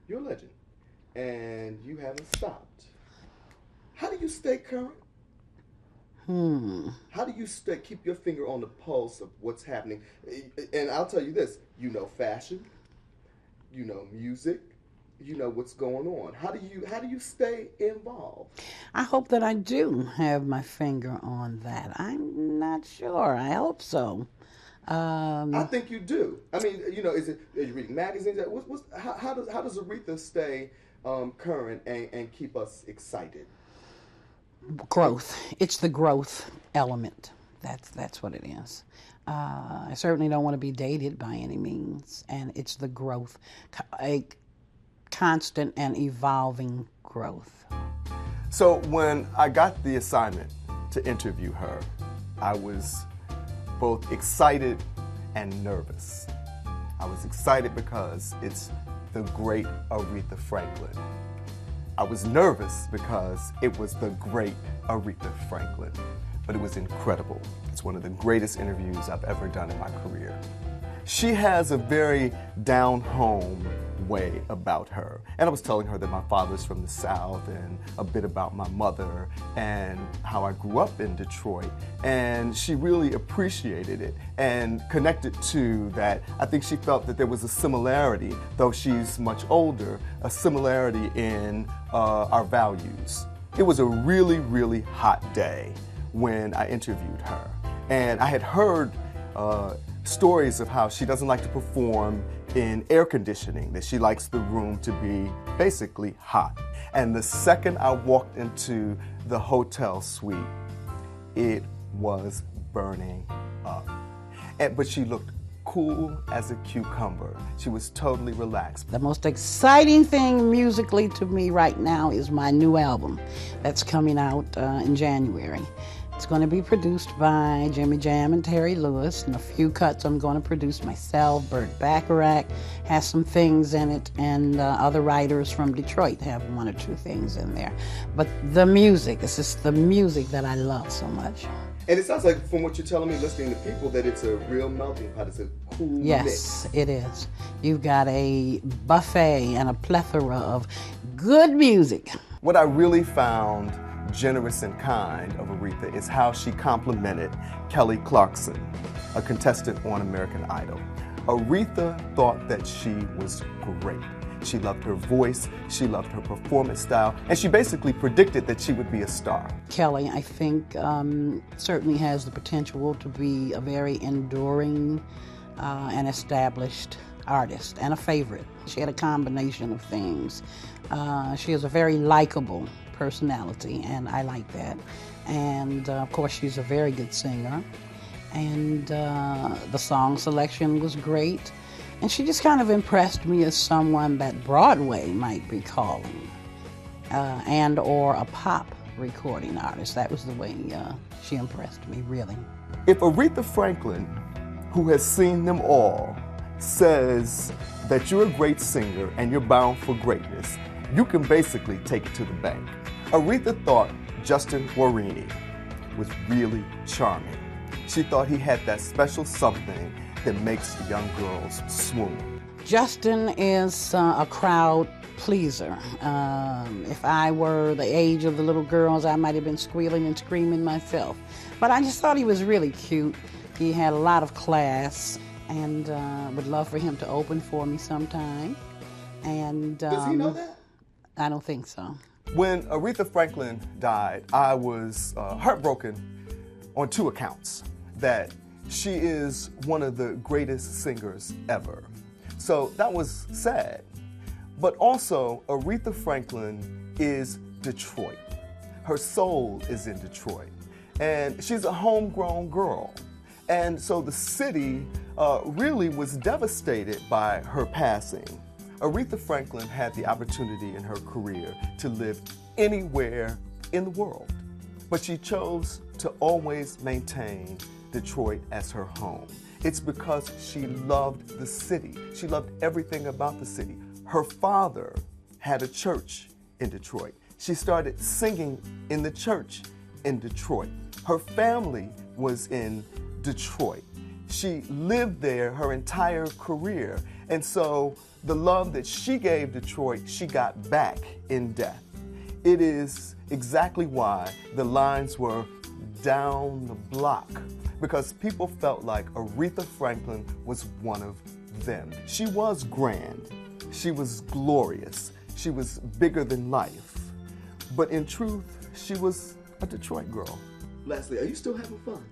You're a legend, and you haven't stopped. How do you stay current? Hmm. How do you keep your finger on the pulse of what's happening? And I'll tell you this: you know fashion, you know music, you know what's going on. How do you stay involved? I hope that I do have my finger on that. I'm not sure. I hope so. I Um, think you do. I mean, is it are you reading magazines? How does Aretha stay current and keep us excited? Growth. It's the growth element. That's what it is. I certainly don't want to be dated by any means, and it's the growth, a constant and evolving growth. So when I got the assignment to interview her, I was both excited and nervous. I was excited because it's the great Aretha Franklin. I was nervous because it was the great Aretha Franklin, but it was incredible. It's one of the greatest interviews I've ever done in my career. She has a very down-home way about her. And I was telling her that my father's from the South and a bit about my mother and how I grew up in Detroit. And she really appreciated it and connected to that. I think she felt that there was a similarity, though she's much older, a similarity in our values. It was a really, really hot day when I interviewed her. And I had heard stories of how she doesn't like to perform in air conditioning, that she likes the room to be basically hot. And the second I walked into the hotel suite, it was burning up. But she looked cool as a cucumber. She was totally relaxed. The most exciting thing musically to me right now is my new album that's coming out in January. It's going to be produced by Jimmy Jam and Terry Lewis, and a few cuts I'm going to produce myself. Burt Bacharach has some things in it, and other writers from Detroit have one or two things in there. But the music, it's just the music that I love so much. And it sounds like, from what you're telling me, listening to people, that it's a real melting pot. It's a cool mix. Yes, it is. You've got a buffet and a plethora of good music. What I really found generous and kind of Aretha is how she complimented Kelly Clarkson, a contestant on American Idol. Aretha thought that she was great. She loved her voice, she loved her performance style, and she basically predicted that she would be a star. Kelly, I think, certainly has the potential to be a very enduring and established artist and a favorite. She had a combination of things. She is a very likable personality, and I like that. And of course, she's a very good singer. And the song selection was great. And she just kind of impressed me as someone that Broadway might be calling, and or a pop recording artist. That was the way she impressed me, really. If Aretha Franklin, who has seen them all, says that you're a great singer and you're bound for greatness, you can basically take it to the bank. Aretha thought Justin Guarini was really charming. She thought he had that special something that makes young girls swoon. Justin is a crowd pleaser. If I were the age of the little girls, I might have been squealing and screaming myself. But I just thought he was really cute. He had a lot of class, and would love for him to open for me sometime. And Does he know that? I don't think so. When Aretha Franklin died, I was heartbroken on two accounts. That she is one of the greatest singers ever. So that was sad. But also, Aretha Franklin is Detroit. Her soul is in Detroit. And she's a homegrown girl. And so the city really was devastated by her passing. Aretha Franklin had the opportunity in her career to live anywhere in the world. But she chose to always maintain Detroit as her home. It's because she loved the city. She loved everything about the city. Her father had a church in Detroit. She started singing in the church in Detroit. Her family was in Detroit. She lived there her entire career. And so the love that she gave Detroit, she got back in death. It is exactly why the lines were down the block, because people felt like Aretha Franklin was one of them. She was grand, she was glorious, she was bigger than life, but in truth, she was a Detroit girl. Lastly, are you still having fun?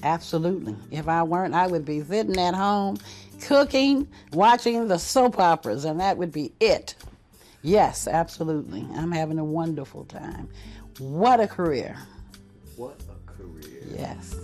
Absolutely. If I weren't, I would be sitting at home, cooking, watching the soap operas, and that would be it. Yes, absolutely. I'm having a wonderful time. What a career. What a career. Yes.